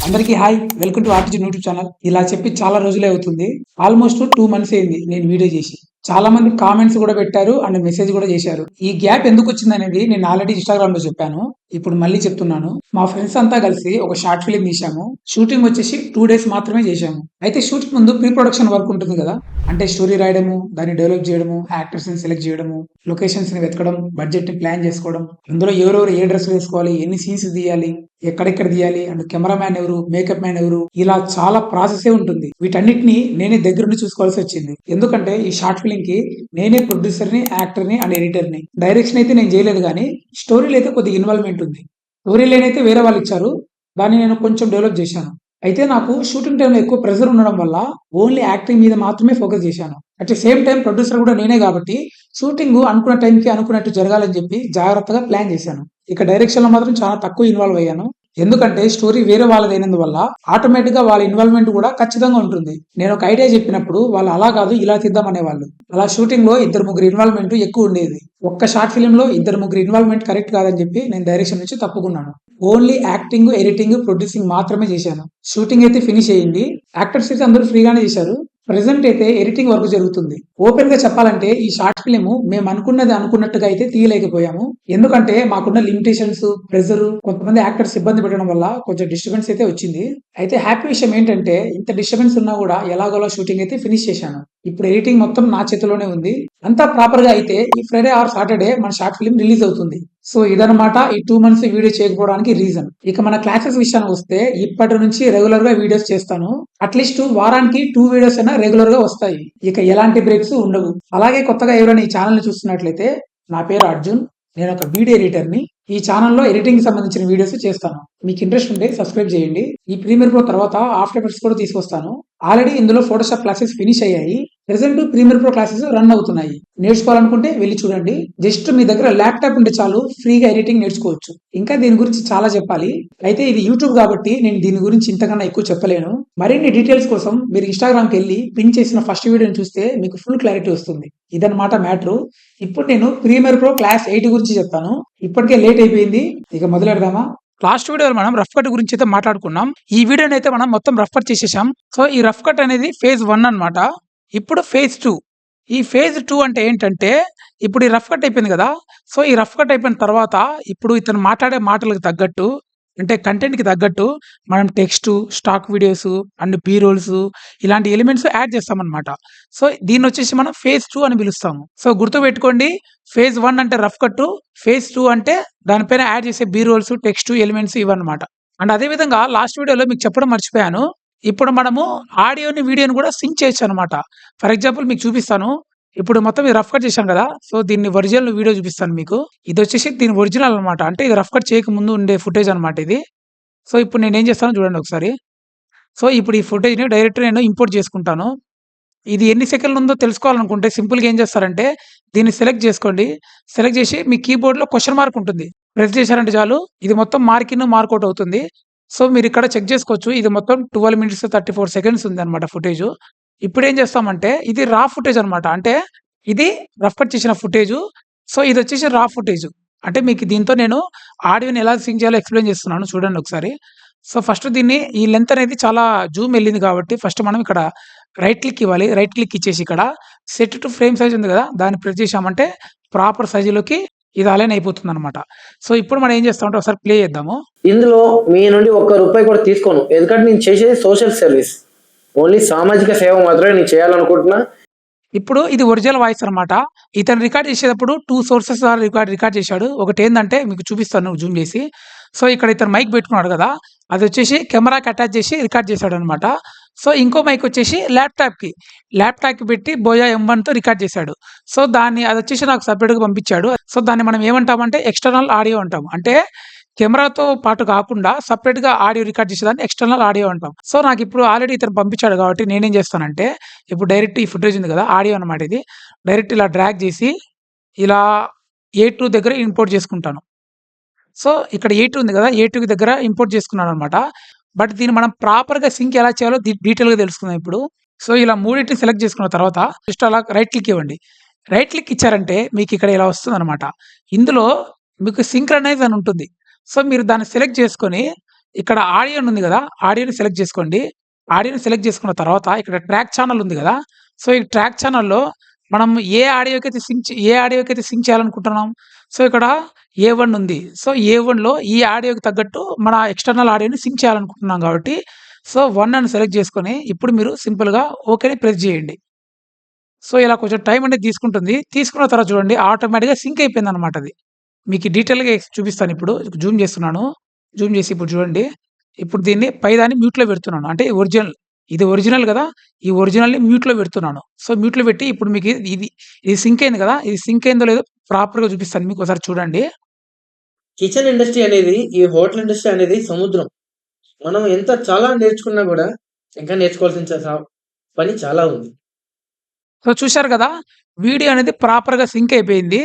అందరికీ hi, welcome to artisan YouTube channel. ఇలా చెప్పి చాలా రోజులే అవుతుంది. ఆల్మోస్ట్ 2 మంత్స్ అయింది నేను వీడియో చేసి. చాలా మంది కామెంట్స్ కూడా పెట్టారు అండ్ మెసేజ్ కూడా చేశారు. ఈ గ్యాప్ ఎందుకు వచ్చిందనేది నేను ఆల్రెడీ ఇన్స్టాగ్రామ్ లో చెప్పాను. ఇప్పుడు మళ్ళీ చెప్తున్నాను. మా ఫ్రెండ్స్ అంతా కలిసి ఒక షార్ట్ ఫిలిం తీసాము. షూటింగ్ వచ్చేసి 2 days మాత్రమే చేశాము. అయితే షూటింగ్ ముందు ప్రీ ప్రొడక్షన్ వర్క్ ఉంటుంది కదా, అంటే స్టోరీ రాయడము, దాన్ని డెవలప్ చేయడము, యాక్టర్స్ ని సెలెక్ట్ చేయడము, లొకేషన్స్ ని వెతకడం, బడ్జెట్ ని ప్లాన్ చేసుకోవడం, అందులో ఎవరెవరు ఏ డ్రెస్ వేసుకోవాలి, ఎన్ని సీన్స్ తీయాలి, ఎక్కడెక్కడ తీయాలి, అండ్ కెమెరామ్యాన్ ఎవరు, మేకప్ మ్యాన్ ఎవరు, ఇలా చాలా ప్రాసెస్ ఉంటుంది. వీటన్నిటిని నేనే దగ్గర నుండి చూసుకోవాల్సి వచ్చింది. ఎందుకంటే ఈ షార్ట్ ఫిలిం కి నేనే ప్రొడ్యూసర్ ని, యాక్టర్ ని అండ్ ఎడిటర్ ని. డైరెక్షన్ అయితే నేను చేయలేదు, కానీ స్టోరీలో అయితే కొద్దిగా ఇన్వాల్వ్మెంట్ ఉంది. స్టోరీ లైన్ అయితే వేరే వాళ్ళు ఇచ్చారు, దాన్ని నేను కొంచెం డెవలప్ చేశాను. అయితే నాకు షూటింగ్ టైంలో ఎక్కువ ప్రెషర్ ఉండడం వల్ల ఓన్లీ యాక్టింగ్ మీద మాత్రమే ఫోకస్ చేశాను. At the same time producer కూడా నేనే కాబట్టి షూటింగ్ అనుకున్న టైంకి అనుకున్నట్టు జరగాలని చెప్పి జాగ్రత్తగా ప్లాన్ చేశాను. ఇక డైరెక్షన్ లో మాత్రం చాలా తక్కువ ఇన్వాల్వ్ అయ్యాను. ఎందుకంటే స్టోరీ వేరే వాళ్ళదైనందువల్ల ఆటోమేటిక్ గా వాళ్ళ ఇన్వాల్వ్మెంట్ కూడా ఖచ్చితంగా ఉంటుంది. నేను ఒక ఐడియా చెప్పినప్పుడు వాళ్ళు అలా కాదు ఇలా తీద్దాం అనేవాళ్ళు. అలా షూటింగ్ లో 2-3 ఇన్వాల్వ్మెంట్ ఎక్కువ ఉండేది. ఒక్క షార్ట్ ఫిలిం లో 2-3 ఇన్వాల్వ్మెంట్ కరెక్ట్ కాదని చెప్పి నేను డైరెక్షన్ నుంచి తప్పుకున్నాను. ఓన్లీ యాక్టింగ్, ఎడిటింగ్, ప్రొడ్యూసింగ్ మాత్రమే చేశాను. షూటింగ్ అయితే ఫినిష్ అయ్యింది. యాక్టర్స్ అయితే అందరూ ఫ్రీగానే చేశారు. ప్రెసెంట్ అయితే ఎడిటింగ్ వర్క్ జరుగుతుంది. ఓపెన్ గా చెప్పాలంటే ఈ షార్ట్ ఫిలిం మేము అనుకున్నది అనుకున్నట్టుగా అయితే తీయలేకపోయాము. ఎందుకంటే మాకున్న లిమిటేషన్స్, ప్రెజర్, కొంతమంది యాక్టర్స్ ఇబ్బంది పెట్టడం వల్ల కొంచెం డిస్టర్బెన్స్ అయితే వచ్చింది. అయితే హ్యాపీ విషయం ఏంటంటే ఇంత డిస్టర్బెన్స్ ఉన్నా కూడా ఎలాగోలా షూటింగ్ అయితే ఫినిష్ చేశాను. ఇప్పుడు ఎడిటింగ్ మొత్తం నా చేతిలోనే ఉంది. అంతా ప్రాపర్ గా అయితే ఈ ఫ్రైడే ఆర్ సాటర్డే మన షార్ట్ ఫిలిం రిలీజ్ అవుతుంది. సో ఇదనమాట ఈ 2 months వీడియో చేయకపోవడానికి రీజన్. ఇక మన క్లాసెస్ విషయానికి వస్తే ఇప్పటి నుంచి రెగ్యులర్ గా వీడియోస్ చేస్తాను. అట్లీస్ట్ వారానికి 2 వీడియోస్ అయినా రెగ్యులర్ గా వస్తాయి. ఇక ఎలాంటి బ్రేక్స్ ఉండవు. అలాగే కొత్తగా ఎవరైనా ఈ ఛానల్ ని చూస్తున్నట్లయితే నా పేరు అర్జున్, నేను ఒక వీడియో ఎడిటర్ ని. ఈ ఛానల్లో ఎడిటింగ్ సంబంధించిన వీడియోస్ చేస్తాను. మీకు ఇంట్రెస్ట్ ఉంటే సబ్స్క్రైబ్ చేయండి. ఈ ప్రీమియర్ ప్రో తర్వాత ఆఫ్టర్ ఎఫెక్ట్స్ కూడా తీసుకొస్తాను. ఆల్రెడీ ఇందులో ఫోటోషాప్ క్లాసెస్ ఫినిష్ అయ్యాయి. Present Premiere Pro classes run అవుతున్నాయి. నేర్చుకోవాలనుకుంటే వెళ్ళి చూడండి. జస్ట్ మీ దగ్గర ల్యాప్టాప్ ఉంటే చాలు, ఫ్రీగా ఎడిటింగ్ నేర్చుకోవచ్చు. ఇంకా దీని గురించి చాలా చెప్పాలి. అయితే ఇది యూట్యూబ్ కాబట్టి నేను దీని గురించి ఇంతకన్నా ఎక్కువ చెప్పలేను. మరిన్ని డీటెయిల్స్ కోసం మీరు ఇన్స్టాగ్రామ్కి వెళ్ళి పిన్ చేసిన ఫస్ట్ వీడియోని చూస్తే మీకు ఫుల్ క్లారిటీ వస్తుంది. ఇదన్నమాట మ్యాటర్. ఇప్పుడు నేను ప్రీమియర్ ప్రో క్లాస్ 8 గురించి చెప్తాను. ఇప్పటికే లేట్ అయిపోయింది, ఇక మొదలెడదామా? లాస్ట్ వీడియోలో మనం రఫ్ కట్ గురించి అయితే మాట్లాడుకున్నాం. ఈ వీడియోని అయితే మనం మొత్తం రఫ్ కట్ చేసేసాం. సో ఈ రఫ్ కట్ అనేది ఫేజ్ 1 అన్నమాట. ఇప్పుడు ఫేజ్ 2. ఈ ఫేజ్ 2 అంటే ఏంటంటే ఇప్పుడు ఈ రఫ్ కట్ అయిపోయింది కదా. సో ఈ రఫ్ కట్ అయిపోయిన తర్వాత ఇప్పుడు ఇతను మాట్లాడే మాటలకు తగ్గట్టు, అంటే కంటెంట్ కి తగ్గట్టు మనం text, stock videos and B rolls ఇలాంటి ఎలిమెంట్స్ యాడ్ చేస్తాం అనమాట. సో దీన్ని వచ్చేసి మనం ఫేజ్ 2 అని పిలుస్తాము. సో గుర్తు పెట్టుకోండి, ఫేజ్ 1 అంటే రఫ్ కట్, ఫేజ్ 2 అంటే దానిపైన యాడ్ చేసే బీ రోల్స్, టెక్స్ట్, ఎలిమెంట్స్ ఇవన్నమాట. అండ్ అదే విధంగా లాస్ట్ వీడియోలో మీకు చెప్పడం మర్చిపోయాను. ఇప్పుడు మనము ఆడియోని, వీడియోని కూడా సింక్ చేయొచ్చు అనమాట. ఫర్ ఎగ్జాంపుల్ మీకు చూపిస్తాను. ఇప్పుడు మొత్తం ఇది రఫ్ కట్ చేశాను కదా. సో దీన్ని ఒరిజినల్ వీడియో చూపిస్తాను మీకు. ఇది వచ్చేసి దీని ఒరిజినల్ అనమాట. అంటే ఇది రఫ్ కట్ చేయక ముందు ఉండే ఫుటేజ్ అనమాట ఇది. సో ఇప్పుడు నేను ఏం చేస్తాను చూడండి ఒకసారి. సో ఇప్పుడు ఈ ఫుటేజ్ని డైరెక్ట్ నేను ఇంపోర్ట్ చేసుకుంటాను. ఇది ఎన్ని సెకండ్లు ఉందో తెలుసుకోవాలనుకుంటే సింపుల్గా ఏం చేస్తారంటే దీన్ని సెలెక్ట్ చేసుకోండి. సెలెక్ట్ చేసి మీ కీబోర్డ్లో క్వశ్చన్ మార్క్ ఉంటుంది, ప్రెస్ చేశారంటే చాలు ఇది మొత్తం మార్కౌట్ అవుతుంది. సో మీరు ఇక్కడ చెక్ చేసుకోవచ్చు. ఇది మొత్తం 12 minutes 34 seconds ఉంది అనమాట ఫుటేజ్. ఇప్పుడు ఏం చేస్తామంటే ఇది రా ఫుటేజ్ అనమాట. అంటే ఇది రఫ్ కట్ చేసిన ఫుటేజ్. సో ఇది వచ్చేసి రా ఫుటేజ్. అంటే మీకు దీంతో నేను ఆడియోని ఎలా సింక్ చేయాలో ఎక్స్ప్లెయిన్ చేస్తున్నాను, చూడండి ఒకసారి. సో ఫస్ట్ దీన్ని ఈ లెంత్ అనేది చాలా జూమ్ వెళ్ళింది కాబట్టి ఫస్ట్ మనం ఇక్కడ రైట్ క్లిక్ ఇవ్వాలి. రైట్ క్లిక్ ఇచ్చేసి ఇక్కడ సెట్ టు ఫ్రేమ్ సైజ్ ఉంది కదా, దాన్ని ప్రెస్ చేసామంటే ప్రాపర్ సైజులోకి ఇది అలైన్ అయిపోతుంది అనమాట. సో ఇప్పుడు మనం ఏం చేస్తామంటే ఒకసారి ప్లే చేద్దాము. ఇందులో మీ నుండి ₹1 కూడా తీసుకోను, ఎందుకంటే నేను చేసేది సోషల్ సర్వీస్, ఓన్లీ సామాజిక సేవ మాత్రమే నేను చేయాలనుకుంటున్నా. ఇప్పుడు ఇది ఒరిజినల్ వాయిస్ అనమాట. ఇతను రికార్డ్ చేసేటప్పుడు 2 sources రికార్డ్ చేశాడు. ఒకటి ఏంటంటే మీకు చూపిస్తాను జూమ్ చేసి. సో ఇక్కడ ఇతను మైక్ పెట్టుకున్నాడు కదా, అది వచ్చేసి కెమెరాకి అటాచ్ చేసి రికార్డ్ చేశాడు అనమాట. సో ఇంకో మైక్ వచ్చేసి ల్యాప్టాప్కి పెట్టి బోయా M1తో రికార్డ్ చేశాడు. సో దాన్ని అది వచ్చేసి నాకు సపరేట్గా పంపించాడు. సో దాన్ని మనం ఏమంటామంటే ఎక్స్టర్నల్ ఆడియో అంటాం. అంటే కెమెరాతో పాటు కాకుండా సపరేట్గా ఆడియో రికార్డ్ చేసేదాన్ని ఎక్స్టర్నల్ ఆడియో అంటాం. సో నాకు ఇప్పుడు ఆల్రెడీ ఇతను పంపించాడు కాబట్టి నేనేం చేస్తానంటే ఇప్పుడు డైరెక్ట్ ఈ ఫుటేజ్ ఉంది కదా, ఆడియో అనమాట. ఇది డైరెక్ట్ ఇలా డ్రాగ్ చేసి ఇలా A2 దగ్గర ఇంపోర్ట్ చేసుకుంటాను. సో ఇక్కడ A2 ఉంది కదా, A2 దగ్గర ఇంపోర్ట్ చేసుకున్నాను అనమాట. బట్ దీన్ని మనం ప్రాపర్గా సింక్ ఎలా చేయాలో డీటెయిల్గా తెలుసుకుందాం ఇప్పుడు. సో ఇలా మూడింటిని సెలెక్ట్ చేసుకున్న తర్వాత జస్ట్ అలా రైట్ క్లిక్ ఇవ్వండి. రైట్ క్లిక్ ఇచ్చారంటే మీకు ఇక్కడ ఇలా వస్తుంది అనమాట. ఇందులో మీకు సింక్రనైజ్ అని ఉంటుంది. సో మీరు దాన్ని సెలెక్ట్ చేసుకొని ఇక్కడ ఆడియో ఉంది కదా, ఆడియోని సెలెక్ట్ చేసుకోండి. ఆడియోని సెలెక్ట్ చేసుకున్న తర్వాత ఇక్కడ ట్రాక్ ఛానల్ ఉంది కదా, సో ఈ ట్రాక్ ఛానల్‌లో మనం ఏ ఆడియోకైతే సింక్ చేయాలనుకుంటున్నాం, సో ఇక్కడ ఏ1 ఉంది. సో ఏ1లో ఈ ఆడియోకి తగ్గట్టు మన ఎక్స్టర్నల్ ఆడియోని సింక్ చేయాలనుకుంటున్నాం కాబట్టి, సో 1 అని సెలెక్ట్ చేసుకొని ఇప్పుడు మీరు సింపుల్‌గా ఓకేని ప్రెస్ చేయండి. సో ఇలా కొంచెం టైం అనేది తీసుకుంటుంది. తీసుకున్న తర్వాత చూడండి ఆటోమేటిక్‌గా సింక్ అయిపోయిందనమాట అది. మీకు డీటెయిల్‌గా చూపిస్తాను ఇప్పుడు. జూమ్ చేస్తున్నాను. జూమ్ చేసి ఇప్పుడు చూడండి. ఇప్పుడు దీన్ని పైదాన్ని మ్యూట్‌లో పెడుతున్నాను. అంటే ఒరిజినల్. ఇది ఒరిజినల్ గదా! ఈ ఒరిజినల్‌ని మ్యూట్‌లో పెడుతున్నాను. సో మ్యూట్‌లో పెట్టి ఇప్పుడు మీకు ఇది సింక్ అయింది కదా! ఇది సింక్ అయిందో లేదో ప్రాపర్‌గా చూపిస్తాను మీకు. ఒకసారి చూడండి. కిచెన్ ఇండస్ట్రీ అనేది, ఈ హోటల్ ఇండస్ట్రీ అనేది సముద్రం. మనం చాలా నేర్చుకున్నా కూడా ఇంకా నేర్చుకోవాల్సిన పని చాలా ఉంది. సో చూశారు కదా! వీడియో అనేది ప్రాపర్‌గా సింక్ అయిపోయింది.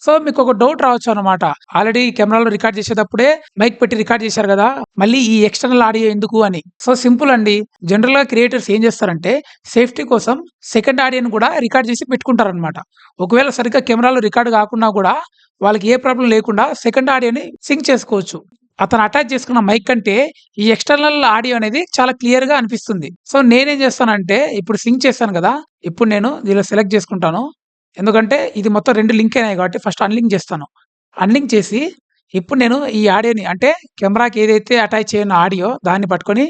సో మీకొక డౌట్ రావచ్చనమాట. ఆల్రెడీ కెమెరాలో రికార్డ్ చేసేటప్పుడే మైక్ పెట్టి రికార్డ్ చేశారు గదా! మళ్ళీ ఈ ఎక్స్‌టర్నల్ ఆడియో ఎందుకు అని. సో సింపుల్ అండి. జనరల్‌గా క్రియేటర్స్ ఏం చేస్తారంటే సేఫ్టీ కోసం సెకండ్ ఆడియోని కూడా రికార్డ్ చేసి పెట్టుకుంటారనమాట. ఒకవేళ సరిగ్గా కెమెరాలో రికార్డ్ కాకున్నా గూడా వాళ్ళకి ఏ ప్రాబ్లమ్ లేకుండా సెకండ్ ఆడియోని సింక్ చేసుకోవచ్చు. అతను అటాచ్ చేసుకున్న మైక్ కంటే ఈ ఎక్స్‌టర్నల్ ఆడియో అనేది చాలా క్లియర్‌గా అనిపిస్తుంది. సో నేనేం చేస్తానంటే ఇప్పుడు సింక్ చేశాను గదా! ఇప్పుడు నేను దీనిలో సెలెక్ట్ చేసుకుంటాను. ఎందుకంటే ఇది మొత్తం 2 లింక్ అయినాయి కాబట్టి ఫస్ట్ అన్‌లింక్ చేస్తాను. అన్‌లింక్ చేసి ఇప్పుడు నేను ఈ ఆడియోని అంటే కెమెరాకి ఏదైతే అటాచ్ చేయని ఆడియో దాన్ని పట్టుకొని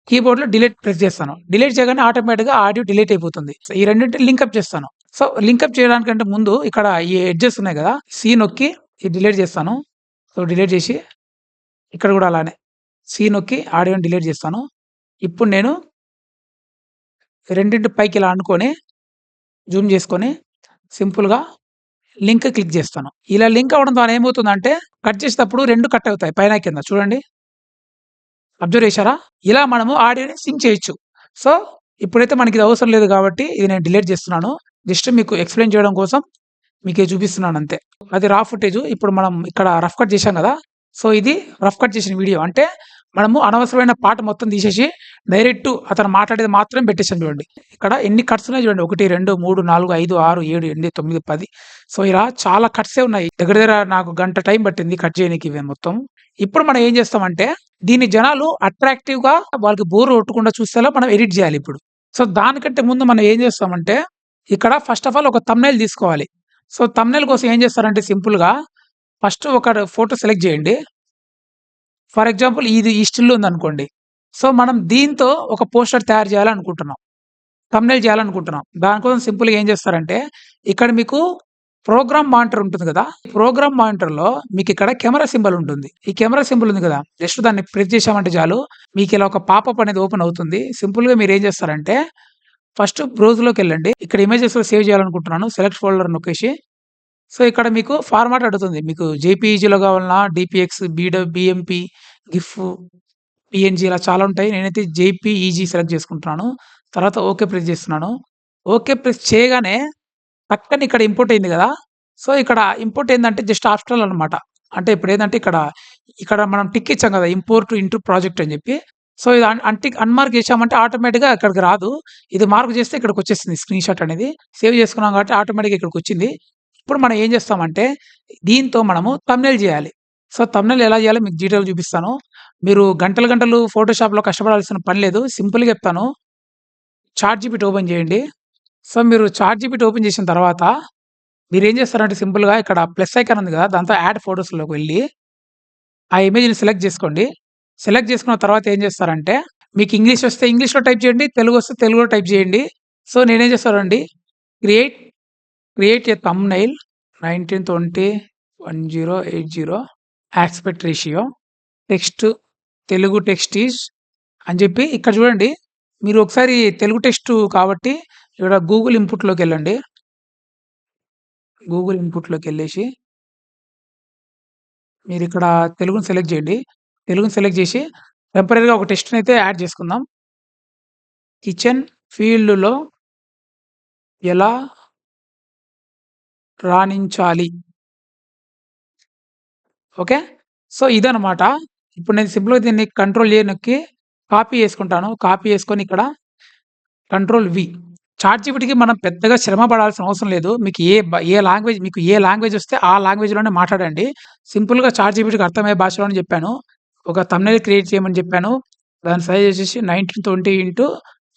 కీబోర్డ్‌లో డిలీట్ ప్రెస్ చేస్తాను. డిలీట్ చేయగానే ఆటోమేటిక్‌గా ఆడియో డిలీట్ అయిపోతుంది. సో ఈ రెండిటిని లింకప్ చేస్తాను. సో లింకప్ చేయడానికంటే ముందు ఇక్కడ ఈ ఎడ్జెస్ ఉన్నాయి కదా! సి నొక్కి ఇది డిలీట్ చేస్తాను. సో డిలీట్ చేసి ఇక్కడ కూడా అలానే సి నొక్కి ఆడియోని డిలీట్ చేస్తాను. ఇప్పుడు నేను రెండిటి పైకి ఇలా అనుకోని జూమ్ చేసుకొని సింపుల్‌గా లింక్ క్లిక్ చేస్తాను. ఇలా లింక్ అవ్వడం ద్వారా ఏమవుతుందంటే కట్ చేసేటప్పుడు 2 కట్ అవుతాయి పైన కింద చూడండి. అబ్జర్వ్ చేశారా? ఇలా మనము ఆడియోని సింక్ చేయొచ్చు. సో ఇప్పుడైతే మనకిది అవసరం లేదు కాబట్టి ఇది నేను డిలీట్ చేస్తున్నాను. జస్ట్ మీకు ఎక్స్‌ప్లెయిన్ చేయడం కోసం మీకిది చూపిస్తున్నాను అంతే. అది రా ఫుటేజు. ఇప్పుడు మనం ఇక్కడ రఫ్ కట్ చేశాం కదా! సో ఇది రఫ్ కట్ చేసిన వీడియో. అంటే మనము అనవసరమైన పార్ట్ మొత్తం తీసేసి డైరెక్ట్ అతను మాట్లాడేది మాత్రమే పెట్టేసాం చూడండి. ఇక్కడ ఎన్ని కట్స్ ఉన్నాయి చూడండి. 1, 2, 3, 4, 5, 6, 7, 8, 9, 10. సో ఇలా చాలా కట్సే ఉన్నాయి. దగ్గర దగ్గర నాకు గంట టైం పట్టింది కట్ చేయనీకి ఇవి మొత్తం. ఇప్పుడు మనం ఏం చేస్తామంటే దీన్ని జనాలు అట్రాక్టివ్‌గా వాళ్ళకి బోర్ కొట్టకుండా చూసేలా మనం ఎడిట్ చేయాలి ఇప్పుడు. సో దానికంటే ముందు మనం ఏం చేస్తామంటే ఇక్కడ ఫస్ట్ ఆఫ్ ఆల్ ఒక థంబ్‌నెయిల్ తీసుకోవాలి. సో థంబ్‌నెయిల్ కోసం ఏం చేస్తారంటే సింపుల్‌గా ఫస్ట్ ఒక ఫోటో సెలెక్ట్ చేయండి. ఫర్ ఎగ్జాంపుల్ ఇది ఈ స్టిల్ ఉందనుకోండి. సో మనం దీంతో ఒక పోస్టర్ తయారు చేయాలనుకుంటున్నాం. థంబ్‌నెయిల్ చేయాలనుకుంటున్నాం. దానికోసం సింపుల్‌గా ఏం చేస్తారంటే ఇక్కడ మీకు ప్రోగ్రామ్ మానిటర్ ఉంటుంది కదా! ప్రోగ్రామ్ మానిటర్‌లో మీకిక్కడ కెమెరా సింబల్ ఉంటుంది. ఈ కెమెరా సింబల్ ఉంది కదా! జస్ట్ దాన్ని ప్రెస్ చేశామంటే చాలు మీకిలా ఒక పాపప్ అనేది ఓపెన్ అవుతుంది. సింపుల్‌గా మీరేం చేస్తారంటే ఫస్ట్ బ్రౌజ్‌లోకెళ్ళండి. ఇక్కడ ఇమేజెస్‌లో సేవ్ చేయాలనుకుంటున్నాను. సెలెక్ట్ ఫోల్డర్ నొక్కేసి సో ఇక్కడ మీకు ఫార్మాట్ అడుగుతుంది. మీకు జేపీఈజీలో కావాలన్నా, డీపీఎక్స్, బీఎంపీ, గిఫ్, పీఎన్‌జీ ఇలా చాలా ఉంటాయి. నేనైతే జేపీఈజీ సెలెక్ట్ చేసుకుంటున్నాను. తర్వాత ఓకే ప్రెస్ చేస్తున్నాను. ఓకే ప్రెస్ చేయగానే పక్కన ఇక్కడ ఇంపోర్ట్ అయింది కదా! సో ఇక్కడ ఇంపోర్ట్ ఏందంటే జస్ట్ ఆప్షనల్ అనమాట. అంటే ఇప్పుడేందంటే ఇక్కడ మనం టిక్ ఇచ్చాం కదా! ఇంపోర్ట్ ఇంటూ ప్రాజెక్ట్ అని చెప్పి. సో ఇది అన్‌మార్క్ చేశామంటే ఆటోమేటిక్‌గా ఇక్కడికి రాదు. ఇది మార్క్ చేస్తే ఇక్కడికొచ్చేసింది స్క్రీన్‌షాట్ అనేది. సేవ్ చేసుకున్నాం కాబట్టి ఆటోమేటిక్‌గా ఇక్కడికొచ్చింది. ఇప్పుడు మనం ఏం చేస్తామంటే దీంతో మనము థంబ్‌నెయిల్ చేయాలి. సో థంబ్‌నెయిల్ ఎలా చేయాలో మీకు డీటెయిల్‌గా చూపిస్తాను. మీరు గంటలు గంటలు ఫోటోషాప్‌లో కష్టపడాల్సిన పని లేదు. సింపుల్‌గా చెప్తాను. చాట్‌జీపీటీ ఓపెన్ చేయండి. సో మీరు చాట్‌జీపీటీ ఓపెన్ చేసిన తర్వాత మీరేం చేస్తారంటే సింపుల్‌గా ఇక్కడ ప్లస్ ఐకాన్ ఉంది కదా! దాంతో యాడ్ ఫోటోస్‌లోకి వెళ్లి ఆ ఇమేజ్‌ని సెలెక్ట్ చేసుకోండి. సెలెక్ట్ చేసుకున్న తర్వాత ఏం చేస్తారంటే మీకు ఇంగ్లీష్ వస్తే ఇంగ్లీష్‌లో టైప్ చేయండి. తెలుగు వస్తే తెలుగులో టైప్ చేయండి. సో నేనేం చేస్తానండి create create a thumbnail 1920 1080 aspect ratio text Telugu text is అని చెప్పి ఇక్కడ చూడండి. మీరు ఒకసారి తెలుగు టెక్స్ట్ కాబట్టి ఇక్కడ గూగుల్ ఇన్‌పుట్‌లోకెళ్ళండి. గూగుల్ ఇన్‌పుట్‌లోకెళ్ళేసి మీరిక్కడ తెలుగుని సెలెక్ట్ చేయండి. తెలుగుని సెలెక్ట్ చేసి టెంపరరీగా ఒక టెక్స్ట్‌నైతే యాడ్ చేసుకుందాం. కిచెన్ ఫీల్డ్‌లో ఎలా రాణించాలి. ఓకే. సో ఇదనమాట. ఇప్పుడు నేను సింపుల్‌గా దీన్ని కంట్రోల్ ఏ నొక్కి కాపీ చేసుకుంటాను. కాపీ చేసుకొని ఇక్కడ కంట్రోల్ వి. చాట్‌జీపీటీకి మనం పెద్దగా శ్రమ పడాల్సిన అవసరం లేదు. మీకు ఏ లాంగ్వేజ్ వస్తే ఆ లాంగ్వేజ్‌లోనే మాట్లాడండి. సింపుల్‌గా చాట్‌జీపీటీకి అర్థమయ్యే భాషలోనే చెప్పాను. ఒక థంబ్‌నెయిల్ క్రియేట్ చేయమని చెప్పాను. దాని సైజ్ వచ్చేసి 1920 x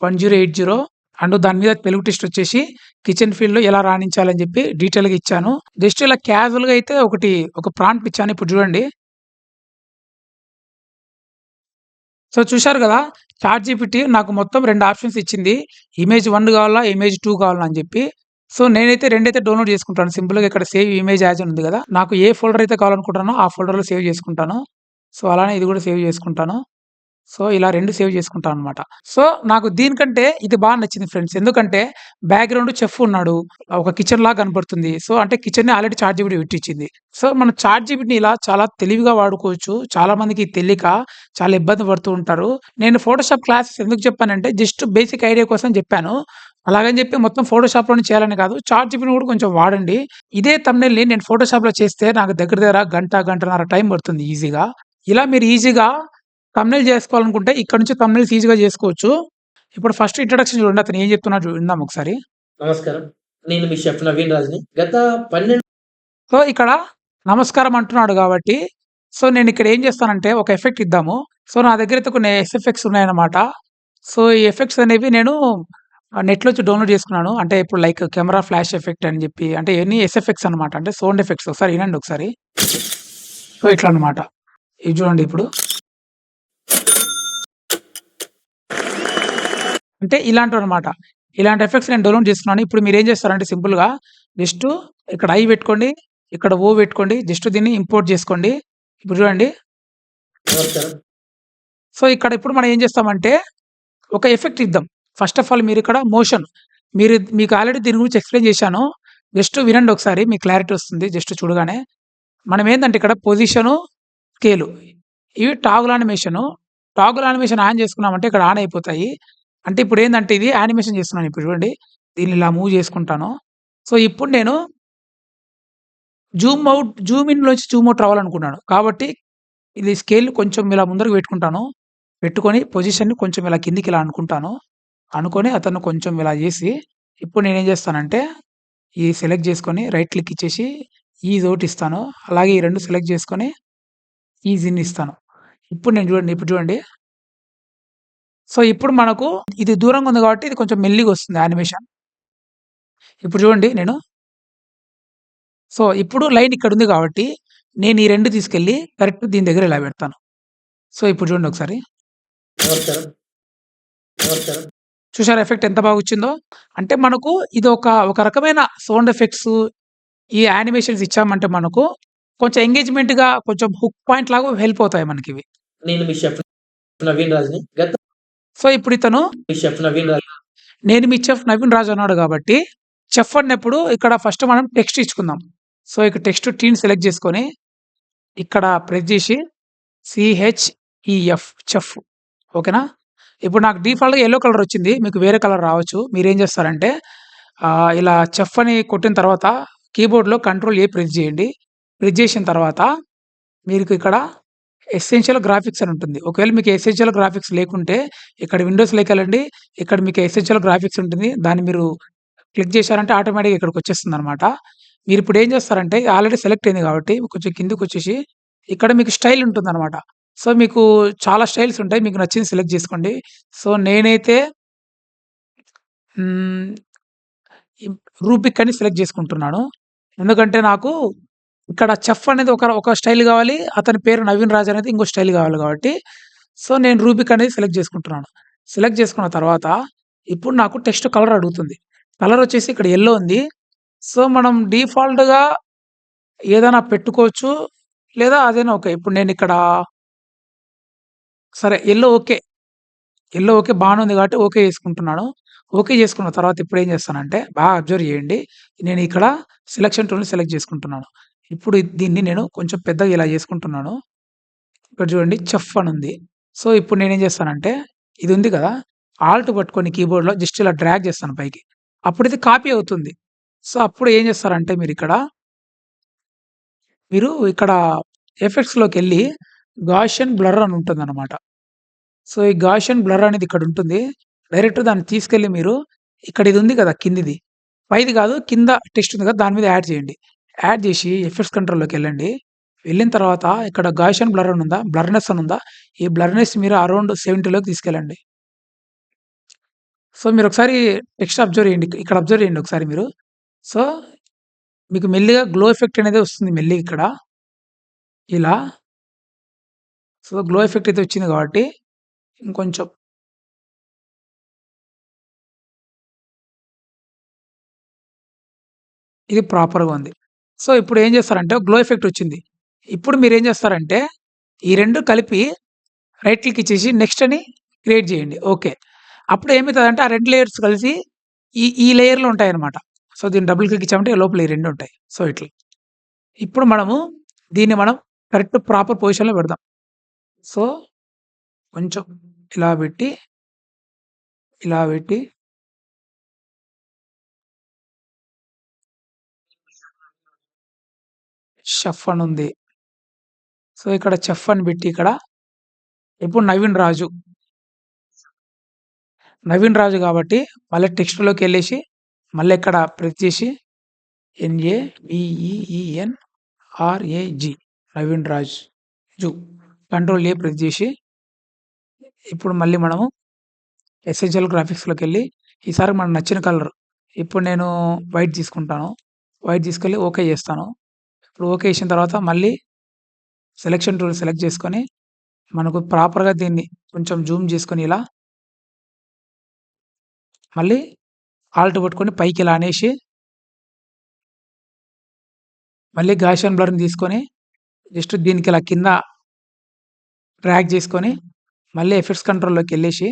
1080 అండ్ దాని మీద తెలుగు టెక్స్ట్ వచ్చేసి కిచెన్ ఫీల్డ్‌లో ఎలా రాణించాలని చెప్పి డీటెయిల్‌గా ఇచ్చాను. జస్ట్ ఇలా క్యాజువల్‌గా అయితే ఒక ప్రాంప్ట్ ఇచ్చాను. ఇప్పుడు చూడండి. సో, చూశారు గదా! చాట్‌జీపీటీ నాకు మొత్తం 2 ఆప్షన్స్ ఇచ్చింది. ఇమేజ్ 1 కావాలా? ఇమేజ్ 2 కావాలా? అని చెప్పి. సో, నేనైతే రెండైతే డౌన్‌లోడ్ చేసుకుంటాను. సింపుల్‌గా ఇక్కడ సేవ్ ఇమేజ్ యాజ్ అని ఉంది గదా! నాకు ఏ ఫోల్డర్ అయితే కావాలనుకుంటున్నానో ఆ ఫోల్డర్‌లో సేవ్ చేసుకుంటాను. సో, అలానే ఇది కూడా సేవ్ చేసుకుంటాను. సో, ఇలా 2 సేవ్ చేసుకుంటాననమాట. సో, నాకు దీనికంటే ఇది నచ్చింది ఫ్రెండ్స్. ఎందుకంటే బ్యాక్‌గ్రౌండ్ చెఫ్ ఉన్నాడు. ఒక కిచెన్‌లాగా కనపడుతుంది. సో, అంటే కిచెన్‌ని ఆల్రెడీ చాట్‌జీపీటీ పెట్టిచ్చింది. సో, మనం చాట్‌జీపీటీని ఇలా చాలా తెలివిగా వాడుకోవచ్చు. చాలా మందికి తెలియక చాలా ఇబ్బంది పడుతూ ఉంటారు. నేను ఫోటోషాప్ క్లాసెస్ ఎందుకు చెప్పానంటే జస్ట్ బేసిక్ ఐడియా కోసం చెప్పాను. అలాగని చెప్పి మొత్తం ఫోటోషాప్‌లోనే చేయాలని కాదు. చాట్‌జీపీటీని కూడా కొంచెం వాడండి. ఇదే థంబ్‌నెయిల్‌ని నేను ఫోటోషాప్‌లో చేస్తే నాకు దగ్గర దగ్గర గంట, గంటన్నర టైం పడుతుంది ఈజీగా. ఇలా మీరు ఈజీగా థంబ్‌నెయిల్ చేసుకోవాలనుకుంటే ఇక్కడ నుంచి థంబ్‌నెయిల్స్ ఈజీగా చేసుకోవచ్చు. ఇప్పుడు ఫస్ట్ ఇంట్రడక్షన్ చూడండి. అతను ఏం చెప్తున్నాడో విందాం ఒకసారి. నమస్కారం. నేను మీ షెఫ్ నవీన్ రాజ్‌ని. గత 12 సో, ఇక్కడ నమస్కారం అంటున్నాడు కాబట్టి, సో, నేనిక్కడ ఏం చేస్తానంటే ఒక ఎఫెక్ట్ ఇద్దాము. సో, నా దగ్గరైతే కొన్ని ఎస్ఎఫ్ఎక్స్ ఉన్నాయన్నమాట. సో, ఈ ఎఫెక్ట్స్ అనేవి నేను నెట్‌లోంచి డౌన్‌లోడ్ చేసుకున్నాను. అంటే ఇప్పుడు లైక్ కెమెరా ఫ్లాష్ ఎఫెక్ట్ అని చెప్పి అంటే ఇయన్నీ ఎస్ఎఫ్ఎక్స్ అనమాట. అంటే సౌండ్ ఎఫెక్ట్స్. ఒకసారి వినండి ఒకసారి. సో, ఇట్లా అన్నమాట. ఇది చూడండి ఇప్పుడు. అంటే ఇలాంటివన్నమాట. ఇలాంటి ఎఫెక్ట్స్ నేను డౌన్‌లోడ్ చేసుకున్నాను. ఇప్పుడు మీరేం చేస్తారంటే సింపుల్‌గా జస్ట్ ఇక్కడ ఐ పెట్టుకోండి. ఇక్కడ ఓ పెట్టుకోండి. జస్ట్ దీన్ని ఇంపోర్ట్ చేసుకోండి. ఇప్పుడు చూడండి. నమస్కారం. సో, ఇక్కడ ఇప్పుడు మనం ఏం చేస్తామంటే ఒక ఎఫెక్ట్ ఇద్దాం. ఫస్ట్ ఆఫ్ ఆల్ మీరిక్కడ మోషన్ మీకు ఆల్రెడీ దీని గురించి ఎక్స్‌ప్లెయిన్ చేశాను. జస్ట్ వినండి ఒకసారి మీకు క్లారిటీ వస్తుంది. జస్ట్ చూడగానే. మనం ఏందంటే ఇక్కడ పొజిషను, స్కేలు ఇవి toggle animation. Toggle animation on చేసుకున్నామంటే ఇక్కడ ఆన్ అయిపోతాయి. అంటే ఇప్పుడేందంటే ఇది యానిమేషన్ చేస్తున్నాను ఇప్పుడు చూడండి. దీన్ని ఇలా మూవ్ చేసుకుంటాను. సో, ఇప్పుడు నేను జూమ్ ఇన్‌లోంచి జూమ్ ఔట్ రావాలనుకున్నాను. కాబట్టి ఇది స్కేల్ కొంచెం ఇలా ముందరకు పెట్టుకుంటాను. పెట్టుకొని పొజిషన్‌ని కొంచెం ఇలా కిందకి ఇలా అనుకుంటాను. అనుకోని అతన్ని కొంచెం ఇలా చేసి, ఇప్పుడు నేనేం చేస్తానంటే, ఈ సెలెక్ట్ చేసుకొని రైట్ క్లిక్ ఇచ్చేసి ఈజ్ ఔట్ ఇస్తాను. అలాగే ఈ 2 సెలెక్ట్ చేసుకొని ఈజ్ ఇన్ ఇస్తాను. ఇప్పుడు చూడండి. సో, ఇప్పుడు మనకు ఇది దూరంగా ఉంది కాబట్టి ఇది కొంచెం మెల్లిగా వస్తుంది యానిమేషన్. ఇప్పుడు చూడండి నేను. సో, ఇప్పుడు లైన్ ఇక్కడ ఉంది కాబట్టి నేను ఈ 2 తీసుకెళ్ళి కరెక్ట్ దీని దగ్గర ఇలా పెడతాను. సో, ఇప్పుడు చూడండి ఒకసారి. నమస్కారం. నమస్కారం. చూసారా ఎఫెక్ట్ ఎంత బాగొచ్చిందో? అంటే మనకు ఇది ఒక రకమైన సౌండ్ ఎఫెక్ట్స్ ఈ యానిమేషన్స్ ఇచ్చామంటే మనకు కొంచెం ఎంగేజ్‌మెంట్‌గా కొంచెం హుక్ పాయింట్ లాగా హెల్ప్ అవుతాయి మనకివి. నేను మీ షెఫ్ నవీన్ రాజ్‌ని. సో, ఇప్పుడు ఇతను మీ షెఫ్ నవీన్ రాజ్. నేను మీ చెఫ్ నవీన్ రాజు అన్నాడు కాబట్టి, చెఫ్ అన్నప్పుడు ఇక్కడ ఫస్ట్ మనం టెక్స్ట్ ఇచ్చుకుందాం. సో, ఇక్కడ టెక్స్ట్ టీని సెలెక్ట్ చేసుకొని, ఇక్కడ ప్రెస్ చేసి CHEF చెఫ్ ఓకేనా? ఇప్పుడు నాకు డిఫాల్ట్‌గా యెల్లో కలర్ వచ్చింది. మీకు వేరే కలర్ రావచ్చు. మీరేం చేస్తారంటే ఇలా చెఫ్ అని కొట్టిన తర్వాత కీబోర్డ్‌లో కంట్రోల్ ఏ ప్రెస్ చేయండి. ప్రెస్ చేసిన తర్వాత మీకు ఇక్కడ ఎసెన్షియల్ గ్రాఫిక్స్ అని ఉంటుంది. ఒకవేళ మీకు ఎసెన్షియల్ గ్రాఫిక్స్ లేకుంటే ఇక్కడ విండోస్‌లోకెళ్ళండి. ఇక్కడ మీకు ఎసెన్షియల్ గ్రాఫిక్స్ ఉంటుంది. దాన్ని మీరు క్లిక్ చేశారంటే ఆటోమేటిక్‌గా ఇక్కడికొచ్చేస్తుందనమాట. మీరిప్పుడు ఏం చేస్తారంటే ఆల్రెడీ సెలెక్ట్ అయింది కాబట్టి కొంచెం కిందకొచ్చేసి ఇక్కడ మీకు స్టైల్ ఉంటుందనమాట. సో, మీకు చాలా స్టైల్స్ ఉంటాయి. మీకు నచ్చింది సెలెక్ట్ చేసుకోండి. సో, నేనైతే హ్మ్. రూబిక్ అని సెలెక్ట్ చేసుకుంటున్నాను. ఎందుకంటే నాకు ఇక్కడ చెఫ్ అనేది ఒక స్టైల్ కావాలి. అతని పేరు నవీన్ రాజ్ అనేది ఇంకో స్టైల్ కావాలి కాబట్టి, సో, నేను రూబిక్ అనేది సెలెక్ట్ చేసుకుంటున్నాను. సెలెక్ట్ చేసుకున్న తర్వాత ఇప్పుడు నాకు టెక్స్ట్ కలర్ అడుగుతుంది. కలర్ వచ్చేసి ఇక్కడ యెల్లో ఉంది. సో, మనం డిఫాల్ట్‌గా ఏదైనా పెట్టుకోవచ్చు. లేదా అదైనా ఓకే. ఇప్పుడు నేనిక్కడ సరే యెల్లో ఓకే. యెల్లో ఓకే బానే ఉంది కాబట్టి ఓకే చేసుకుంటున్నాను. ఓకే చేసుకున్న తర్వాత ఇప్పుడేం చేస్తానంటే బాగా అబ్జర్వ్ చేయండి. నేను ఇక్కడ సెలక్షన్ టూల్‌ని సెలెక్ట్ చేసుకుంటున్నాను. ఇప్పుడు దీన్ని నేను కొంచెం పెద్దగా ఇలా చేసుకుంటున్నాను. ఇక్కడ చూడండి చెఫ్ అని ఉంది. సో, ఇప్పుడు నేనేం చేస్తానంటే ఇది ఉంది కదా! ఆల్ట్ పట్టుకొని కీబోర్డ్‌లో జస్ట్ ఇలా డ్రాగ్ చేస్తాను పైకి. అప్పుడు ఇది కాపీ అవుతుంది. సో, అప్పుడు ఏం చేస్తారంటే మీరు ఇక్కడ ఎఫెక్ట్స్‌లోకెళ్ళి గాషియన్ బ్లర్ అని ఉంటుందన్నమాట. సో, ఈ గాషియన్ బ్లర్ అనేది ఇక్కడ ఉంటుంది. డైరెక్ట్ దాన్ని తీసుకెళ్ళి మీరు ఇక్కడ ఇది ఉంది కదా! కిందిది. పైది కాదు కింద టెక్స్ట్ ఉంది కదా! దాని మీద యాడ్ చేయండి. యాడ్ చేసి ఎఫెక్ట్స్ కంట్రోల్‌లోకెళ్ళండి. వెళ్ళిన తర్వాత ఇక్కడ గాషియన్ బ్లర్ అని ఉందా? బ్లర్‌నెస్ అని ఉందా? ఈ బ్లర్‌నెస్ మీరు అరౌండ్ 70లోకి తీసుకెళ్ళండి. సో, మీరొకసారి టెక్స్ట్ అబ్జర్వ్ చేయండి. ఇక్కడ అబ్జర్వ్ చేయండి ఒకసారి మీరు. సో, మీకు మెల్లిగా గ్లో ఎఫెక్ట్ అనేది వస్తుంది మెల్లిగా ఇక్కడ. ఇలా. సో, గ్లో ఎఫెక్ట్ అయితే వచ్చింది కాబట్టి ఇంకొంచెం ఇది ప్రాపర్‌గా ఉంది. సో, ఇప్పుడు ఏం చేస్తారంటే గ్లో ఎఫెక్ట్ వచ్చింది. ఇప్పుడు మీరేం చేస్తారంటే ఈ 2 కలిపి రైట్ క్లిక్ ఇచ్చేసి నెక్స్ట్ అని క్రియేట్ చేయండి. ఓకే. అప్పుడు ఏమైతదంటే ఆ 2 లేయర్స్ కలిసి ఈ లేయర్‌లో ఉంటాయన్నమాట. సో, దీన్ని డబుల్ క్లిక్ ఇచ్చామంటే లోపల ఈ 2 ఉంటాయి. సో, ఇట్లా. ఇప్పుడు దీన్ని మనం కరెక్ట్ ప్రాపర్ పొజిషన్‌లో పెడదాం. సో, కొంచెం ఇలా పెట్టి, ఇలా పెట్టి షెఫ్ అని ఉంది. సో, ఇక్కడ చెఫ్ అని పెట్టి ఇక్కడ ఇప్పుడు నవీన్ రాజు కాబట్టి మళ్ళీ టెక్స్ట్‌లోకెళ్ళేసి మళ్ళీ ఇక్కడ ప్రెస్ చేసి NAVEENRAG Naveen Raju control A press చేసి ఇప్పుడు మళ్ళీ మనము ఎసెన్షియల్ గ్రాఫిక్స్‌లోకెళ్ళి ఈసారి మనకు నచ్చిన కలర్ ఇప్పుడు నేను వైట్ తీసుకుంటాను. వైట్ తీసుకెళ్ళి ఓకే చేస్తాను. ఇప్పుడు ఓకే చేసిన తర్వాత మళ్ళీ సెలక్షన్ టూల్ సెలెక్ట్ చేసుకొని మనకు ప్రాపర్‌గా దీన్ని కొంచెం జూమ్ చేసుకొని ఇలా మళ్ళీ ఆల్ట్ పట్టుకొని పైకి ఇలా అనేసి మళ్ళీ గాషియన్ బ్లర్‌ని తీసుకొని జస్ట్ దీనికి ఇలా కింద డ్రాగ్ చేసుకొని మళ్ళీ ఎఫెక్ట్స్ కంట్రోల్‌లోకెళ్ళేసి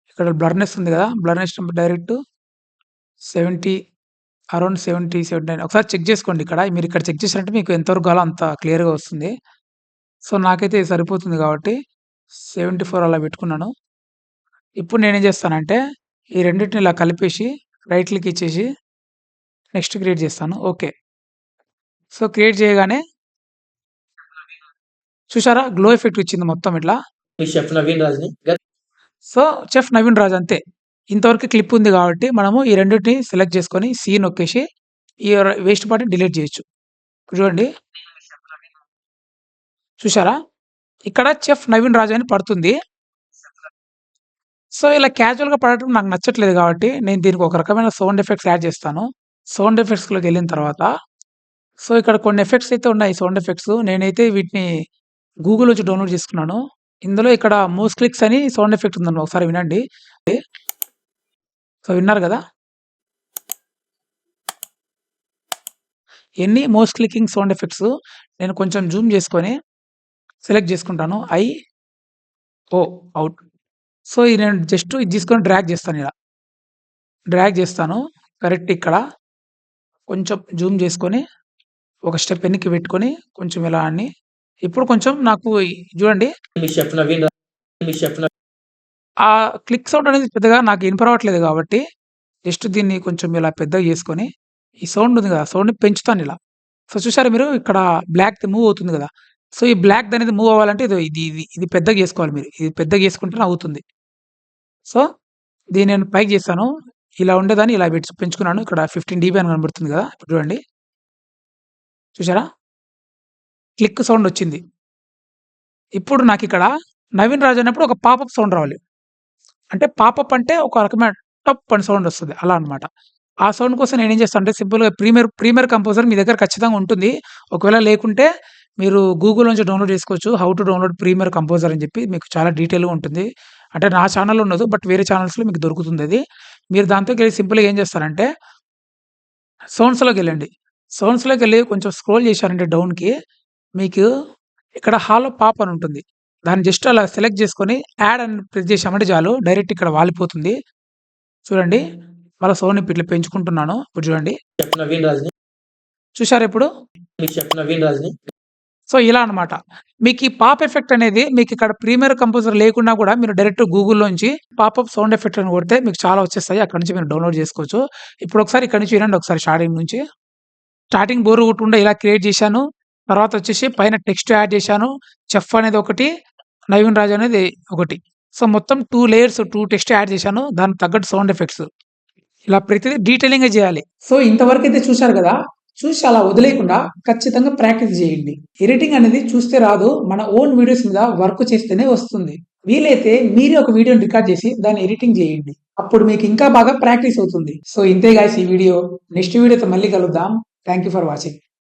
ఇక్కడ బ్లర్‌నెస్ ఉంది కదా! బ్లర్‌నెస్ డైరెక్ట్ 70 అరౌండ్ 70, 79 ఒకసారి చెక్ చేసుకోండి ఇక్కడ. మీరు ఇక్కడ చెక్ చేసారంటే మీకు ఎంతవరకు కావాలో అంత క్లియర్‌గా వస్తుంది. సో, నాకైతే ఇది సరిపోతుంది కాబట్టి 74 అలా పెట్టుకున్నాను. ఇప్పుడు నేనేం చేస్తానంటే ఈ రెండిటిని ఇలా కలిపేసి రైట్ క్లిక్ ఇచ్చేసి నెక్స్ట్ క్రియేట్ చేస్తాను. ఓకే. సో, క్రియేట్ చేయగానే చూసారా? గ్లో ఎఫెక్ట్ వచ్చింది మొత్తం ఇట్లా. ఈ షెఫ్ నవీన్ రాజ్‌ని సో, చెఫ్ నవీన్ రాజ్ అంతే. ఇంతవరకు క్లిప్ ఉంది కాబట్టి మనము ఈ రెండిటిని సెలెక్ట్ చేసుకొని సి నొక్కేసి ఈ వేస్ట్ పార్ట్‌ని డిలీట్ చేయొచ్చు. చూడండి. చూసారా? ఇక్కడ చెఫ్ నవీన్ రాజ్ అని పడుతుంది. సో, ఇలా క్యాజువల్‌గా పడటం నాకు నచ్చట్లేదు కాబట్టి నేను దీనికి ఒక రకమైన సౌండ్ ఎఫెక్ట్స్ యాడ్ చేస్తాను. సౌండ్ ఎఫెక్ట్స్‌లోకెళ్ళిన తర్వాత సో, ఇక్కడ కొన్ని ఎఫెక్ట్స్ అయితే ఉన్నాయి సౌండ్ ఎఫెక్ట్స్. నేనైతే వీటిని గూగుల్ నుంచి డౌన్‌లోడ్ చేసుకున్నాను. ఇందులో ఇక్కడ మౌస్ క్లిక్స్ అని సౌండ్ ఎఫెక్ట్ ఉందన్నమాట. ఒకసారి వినండి. సో, విన్నారు గదా! ఎన్ని మౌస్ క్లికింగ్ సౌండ్ ఎఫెక్ట్స్ నేను కొంచెం జూమ్ చేసుకొని సెలెక్ట్ చేసుకుంటాను. అవుట్. సో, ఇది నేను జస్ట్ ఇది తీసుకొని డ్రాగ్ చేస్తాను ఇలా. డ్రాగ్ చేస్తాను. కరెక్ట్ ఇక్కడ కొంచెం జూమ్ చేసుకొని ఒక స్టెప్ వెనక్కి పెట్టుకొని కొంచెం ఇలా అని ఇప్పుడు కొంచెం నాకు చూడండి. మీ షెఫ్ నవీన్ ఆ క్లిక్ సౌండ్ అనేది పెద్దగా నాకు వినపడట్లేదు కాబట్టి జస్ట్ దీన్ని కొంచెం ఇలా పెద్దగా చేసుకొని ఈ సౌండ్ ఉంది కదా! సౌండ్‌ని పెంచుతాను ఇలా. సో, చూసారా మీరు ఇక్కడ బ్లాక్‌ది మూవ్ అవుతుంది కదా! సో, ఈ బ్లాక్‌ది అనేది మూవ్ అవ్వాలంటే ఇది పెద్దగా చేసుకోవాలి మీరు. ఇది పెద్దగా చేసుకుంటేనే అవుతుంది. సో, దీన్ని నేను పైకి చేశాను. ఇలా ఉండేదాన్ని ఇలా పెంచుకున్నాను. ఇక్కడ 15 డీబీ అని కనబడుతుంది కదా! ఇప్పుడు చూడండి. చూసారా? క్లిక్ సౌండ్ వచ్చింది. ఇప్పుడు నాకిక్కడ నవీన్ రాజ్ అన్నప్పుడు ఒక పాపప్ సౌండ్ రావాలి. అంటే పాపప్ అంటే ఒక రకమైన టప్ అని సౌండ్ వస్తది. అలా అన్నమాట. ఆ సౌండ్ కోసం నేనేం చేస్తాను అంటే సింపుల్‌గా ప్రీమియర్ కంపోజర్ మీ దగ్గర ఖచ్చితంగా ఉంటుంది. ఒకవేళ లేకుంటే మీరు గూగుల్ నుంచి డౌన్‌లోడ్ చేసుకోవచ్చు. How to download Premiere Composer అని చెప్పి మీకు చాలా డీటెయిల్‌గా ఉంటుంది. అంటే నా ఛానెల్‌లో ఉండదు. బట్ వేరే ఛానెల్స్‌లో మీకు దొరుకుతుందది. మీరు దాంట్లోకెళ్ళి సింపుల్‌గా ఏం చేస్తారంటే సౌండ్స్‌లోకెళ్ళండి. సౌండ్స్‌లోకెళ్ళి కొంచెం స్క్రోల్ చేశారంటే డౌన్‌కి మీకు ఇక్కడ హాలో పాప్ అని ఉంటుంది. దాన్ని జస్ట్ అలా సెలెక్ట్ చేసుకొని యాడ్ అని ప్రెస్ చేశామంటే చాలు డైరెక్ట్ ఇక్కడ వాలిపోతుంది. చూడండి. వాళ్ళ సౌండ్‌ని ఇట్లా పెంచుకుంటున్నాను. ఇప్పుడు చూడండి. షెఫ్ నవీన్ రాజ్‌ని చూసారా ఇప్పుడు? మీ షెఫ్ నవీన్ రాజ్‌ని సో, ఇలా అన్నమాట. మీకు ఈ పాప్ ఎఫెక్ట్ అనేది మీకు ఇక్కడ ప్రీమియర్ కంపోజర్ లేకున్నా కూడా మీరు డైరెక్ట్ గూగుల్‌లోంచి పాపప్ సౌండ్ ఎఫెక్ట్ అని కొడితే మీకు చాలా వచ్చేస్తాయి. అక్కడి నుంచి మీరు డౌన్‌లోడ్ చేసుకోవచ్చు. ఇప్పుడు ఒకసారి ఇక్కడి నుంచి వినండి ఒకసారి స్టార్టింగ్ నుంచి. స్టార్టింగ్ బోర్ కొట్టకుండా ఇలా క్రియేట్ చేశాను. తర్వాత వచ్చేసి పైన టెక్స్ట్ యాడ్ చేశాను. చెఫ్ అనేది ఒకటి, నవీన్ రాజ్ అనేది ఒకటి. సో, మొత్తం 2 లేయర్స్ 2 టెక్స్ట్ యాడ్ చేశాను. దానికి తగ్గట్టు సౌండ్ ఎఫెక్ట్స్. ఇలా ప్రతిదీ డీటెయిలింగ్‌గా చేయాలి. సో, ఇంతవరకైతే చూశారు కదా! చూసి అలా వదిలేయకుండా ఖచ్చితంగా ప్రాక్టీస్ చేయండి. ఎడిటింగ్ అనేది చూస్తే రాదు, మన ఓన్ వీడియోస్ మీద వర్క్ చేస్తేనే వస్తుంది. వీలైతే మీరే ఒక వీడియోని రికార్డ్ చేసి దాన్ని ఎడిటింగ్ చేయండి. అప్పుడు మీకు ఇంకా బాగా ప్రాక్టీస్ అవుతుంది. సో ఇంతే గాయ్స్ ఈ వీడియో. నెక్స్ట్ వీడియోతో మళ్ళీ కలుద్దాం. Thank you for watching.